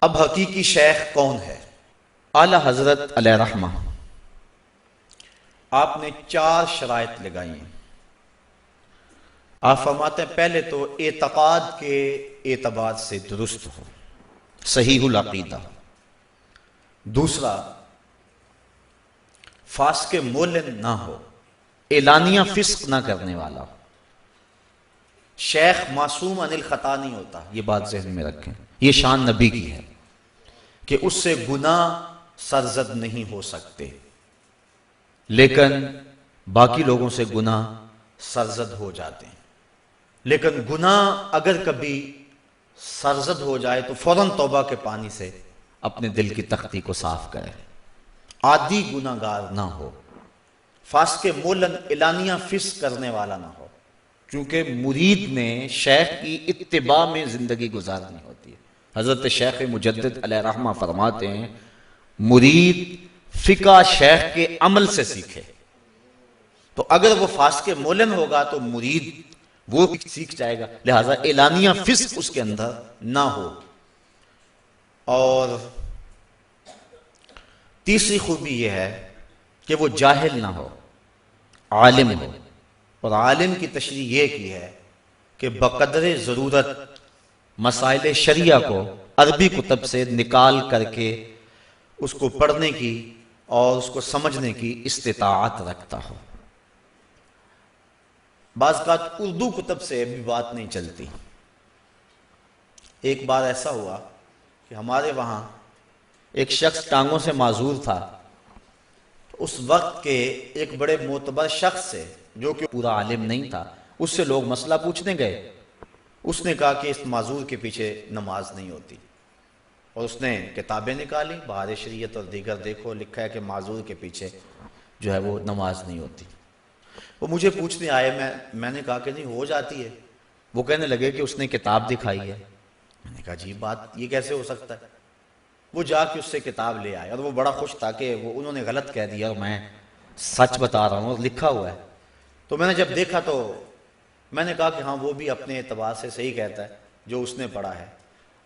اب حقیقی شیخ کون ہے؟ اعلی حضرت علیہ رحمہ آپ نے 4 شرائط لگائی ہیں۔ آپ فرماتے ہیں پہلے تو اعتقاد کے اعتبار سے درست ہو، صحیح العقیدہ۔ دوسرا، فاسق مولن نہ ہو، اعلانیہ فسق نہ کرنے والا۔ شیخ معصوم عن الخطا نہیں ہوتا، یہ بات ذہن میں رکھیں، یہ شان نبی کی ہے کہ اس سے گناہ سرزد نہیں ہو سکتے، لیکن باقی لوگوں سے گناہ سرزد ہو جاتے ہیں۔ لیکن گناہ اگر کبھی سرزد ہو جائے تو فوراً توبہ کے پانی سے اپنے دل کی تختی کو صاف کرے، عادی گناہ گار نہ ہو، فاسق مولن اعلانیہ فسق کرنے والا نہ ہو، کیونکہ مرید نے شیخ کی اتباع میں زندگی گزارنی ہوتی ہے۔ حضرت شیخ مجدد علیہ رحمہ فرماتے ہیں مرید فقہ شیخ کے عمل سے سیکھے، تو اگر وہ فاسق مولن ہوگا تو مرید وہ سیکھ جائے گا، لہذا اعلانیہ فسق اس کے اندر نہ ہو۔ اور تیسری خوبی یہ ہے کہ وہ جاہل نہ ہو، عالم ہو، اور عالم کی تشریح یہ کی ہے کہ بقدر ضرورت مسائل شریعہ کو عربی کتب سے نکال کر کے اس کو پڑھنے کی اور اس کو سمجھنے کی استطاعت رکھتا ہو۔ بعض اوقات اردو کتب سے بھی بات نہیں چلتی۔ ایک بار ایسا ہوا کہ ہمارے وہاں ایک شخص ٹانگوں سے معذور تھا، اس وقت کے ایک بڑے معتبر شخص سے جو کہ پورا عالم نہیں تھا، اس سے لوگ مسئلہ پوچھنے گئے۔ اس نے کہا کہ اس معذور کے پیچھے نماز نہیں ہوتی، اور اس نے کتابیں نکالی، بہار شریعت اور دیگر، دیکھو لکھا ہے کہ معذور کے پیچھے جو ہے وہ نماز نہیں ہوتی۔ وہ مجھے پوچھنے آئے، میں نے کہا کہ نہیں ہو جاتی ہے۔ وہ کہنے لگے کہ اس نے کتاب دکھائی ہے۔ میں نے کہا عجیب بات، یہ کیسے ہو سکتا ہے؟ وہ جا کے اس سے کتاب لے آئے، اور وہ بڑا خوش تھا کہ وہ انہوں نے غلط کہہ دیا اور میں سچ بتا رہا ہوں اور لکھا ہوا ہے۔ تو میں نے جب دیکھا تو میں نے کہا کہ ہاں وہ بھی اپنے اعتبار سے صحیح کہتا ہے جو اس نے پڑھا ہے۔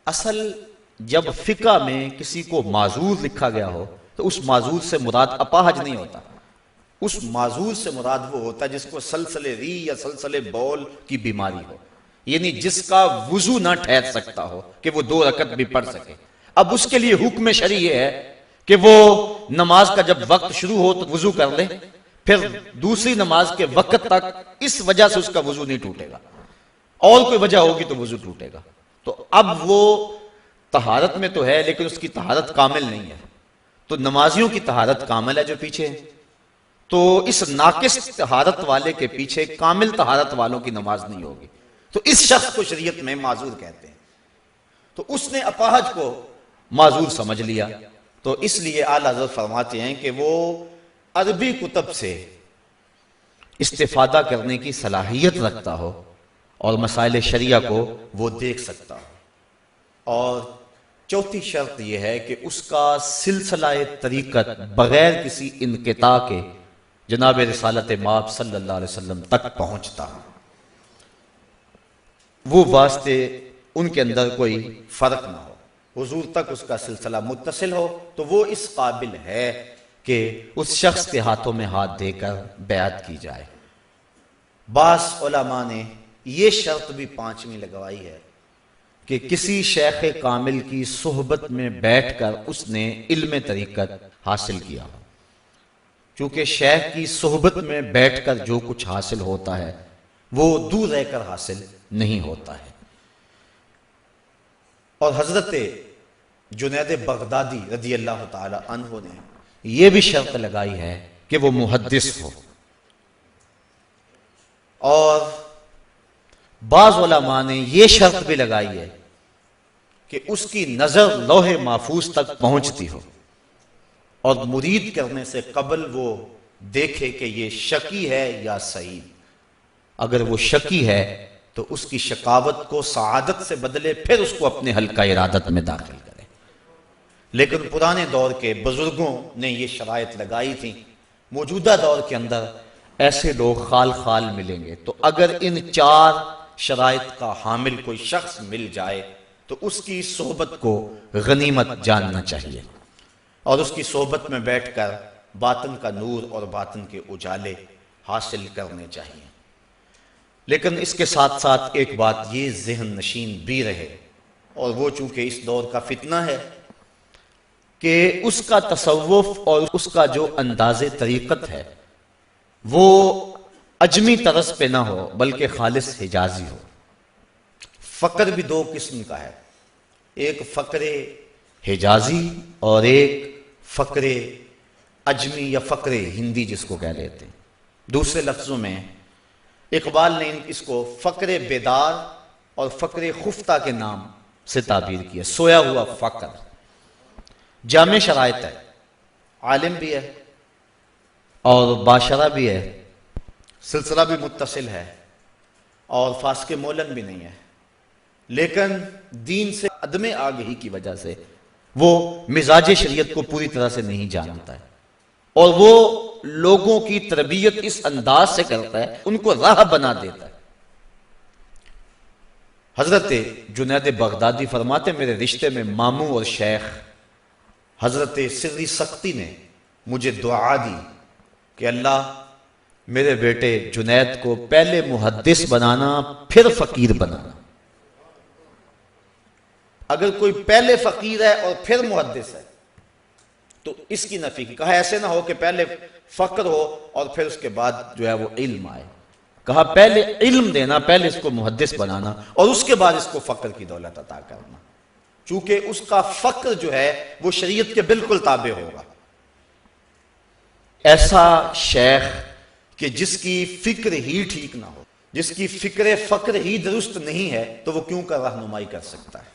اصل جب فقہ میں کسی کو معذور لکھا گیا ہو تو اس معذور سے مراد اپاہج نہیں ہوتا، اس معذور سے مراد وہ ہوتا ہے جس کو سلسلے ری یا سلسلے بول کی بیماری ہو، یعنی جس کا وضو نہ ٹھہر سکتا ہو کہ وہ 2 رکعت بھی پڑھ سکے۔ اب اس کے لیے حکم شرعی یہ ہے کہ وہ نماز کا جب وقت شروع ہو تو وضو کر لے، پھر دوسری نماز کے وقت تک اس وجہ سے اس کا وضو نہیں ٹوٹے گا، اور کوئی وجہ ہوگی تو وضو ٹوٹے گا۔ تو اب وہ طہارت میں تو ہے لیکن اس کی طہارت کامل نہیں ہے، تو نمازیوں کی طہارت کامل ہے جو پیچھے ہے، تو اس ناقص طہارت والے کے پیچھے کامل طہارت والوں کی نماز نہیں ہوگی، تو اس شخص کو شریعت میں معذور کہتے ہیں۔ تو اس نے اپاہج کو معذور سمجھ لیا، تو اس لیے اعلیٰ حضرت فرماتے ہیں کہ وہ عربی کتب سے استفادہ کرنے کی صلاحیت رکھتا ہو اور مسائل شریعہ کو وہ دیکھ سکتا ہو۔ اور چوتھی شرط یہ ہے کہ اس کا سلسلہ طریقت بغیر کسی انقطاع کے جناب رسالت مآب صلی اللہ علیہ وسلم تک پہنچتا ہو، وہ واسطے ان کے اندر کوئی فرق نہ ہو، حضور تک اس کا سلسلہ متصل ہو، تو وہ اس قابل ہے کہ اس شخص کے ہاتھوں میں ہاتھ دے کر بیعت کی جائے۔ بعض علماء نے یہ شرط بھی 5ویں لگوائی ہے کہ کسی شیخ کامل کی صحبت میں بیٹھ کر اس نے علم طریقت حاصل کیا ہو، چونکہ شیخ کی صحبت میں بیٹھ کر جو کچھ حاصل ہوتا ہے وہ دور رہ کر حاصل نہیں ہوتا ہے۔ اور حضرت جنید بغدادی رضی اللہ تعالی عنہ نے یہ بھی شرط لگائی ہے کہ وہ محدث ہو، اور بعض علماء نے یہ شرط بھی لگائی ہے کہ اس کی نظر لوح محفوظ تک پہنچتی ہو، اور مرید کرنے سے قبل وہ دیکھے کہ یہ شکی ہے یا صحیح۔ اگر وہ شکی ہے تو اس کی شقاوت کو سعادت سے بدلے، پھر اس کو اپنے حلقہ ارادت میں داخل کرے۔ لیکن پرانے دور کے بزرگوں نے یہ شرائط لگائی تھی، موجودہ دور کے اندر ایسے لوگ خال خال ملیں گے، تو اگر ان 4 شرائط کا حامل کوئی شخص مل جائے تو تو اس کی صحبت کو غنیمت جاننا چاہیے اور اس کی صحبت میں بیٹھ کر باطن کا نور اور باطن کے اجالے حاصل کرنے چاہیے۔ لیکن اس کے ساتھ ساتھ ایک بات یہ ذہن نشین بھی رہے، اور وہ چونکہ اس دور کا فتنہ ہے کہ اس کا تصوف اور اس کا جو انداز طریقت ہے وہ اجمی طرز پہ نہ ہو بلکہ خالص حجازی ہو۔ فقر بھی دو قسم کا ہے، ایک فقر حجازی اور ایک فقر اجمی یا فقر ہندی جس کو کہہ لیتے ہیں۔ دوسرے لفظوں میں اقبال نے اس کو فقر بیدار اور فقر خفتہ کے نام سے تعبیر کیا، سویا ہوا فقر۔ جامع شرائط ہے، عالم بھی ہے اور باشرہ بھی ہے، سلسلہ بھی متصل ہے اور فاسق مولن بھی نہیں ہے، لیکن دین سے عدم آگہی کی وجہ سے وہ مزاج شریعت کو پوری طرح سے نہیں جانتا ہے، اور وہ لوگوں کی تربیت اس انداز سے کرتا ہے، ان کو راہ بنا دیتا ہے۔ حضرت جنید بغدادی فرماتے میرے رشتے میں ماموں اور شیخ حضرت سری سختی نے مجھے دعا دی کہ اللہ میرے بیٹے جنید کو پہلے محدث بنانا پھر فقیر بنانا۔ اگر کوئی پہلے فقیر ہے اور پھر محدث ہے تو اس کی نفی کی، کہا ایسے نہ ہو کہ پہلے فقر ہو اور پھر اس کے بعد جو ہے وہ علم آئے، کہا پہلے علم دینا، پہلے اس کو محدث بنانا اور اس کے بعد اس کو فقر کی دولت عطا کرنا، چونکہ اس کا فقر جو ہے وہ شریعت کے بالکل تابع ہوگا۔ ایسا شیخ کہ جس کی فکر ہی ٹھیک نہ ہو، جس کی فکر فقر ہی درست نہیں ہے، تو وہ کیوں کر رہنمائی کر سکتا ہے؟